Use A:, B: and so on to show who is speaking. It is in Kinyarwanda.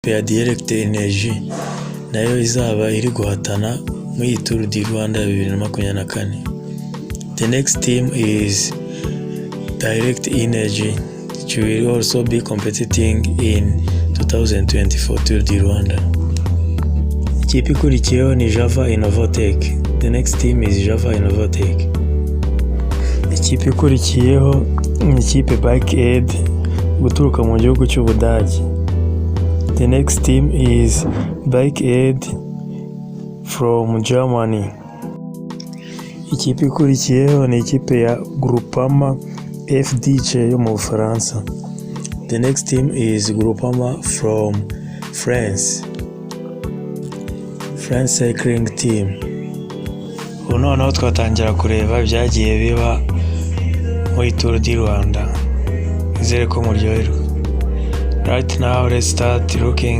A: ya Direct Energy nayo izaba iri guhatana muri Tour du Rwanda 2024. The next team is Direct Energy, which will also be competing in 2024 Tour du Rwanda. Ikipe ikurikiyeho ni Java Innovatech. The next team is Java Innovatech. Ikipe ikurikiyeho ni ikipe Bike Aid guturuka mu gihugu cy'Ubudage. The next team is Bike Aid from Germany. Ikipe ikurikiyeho ni ikipe ya Groupama FDJ yo mu Bufaransa. The next team is Groupama from France Cycling Team. Ubu noneho twatangira kureba ibyagiye biba muri Tour du Rwanda. Izere ko muryoherwa. Right now let's start looking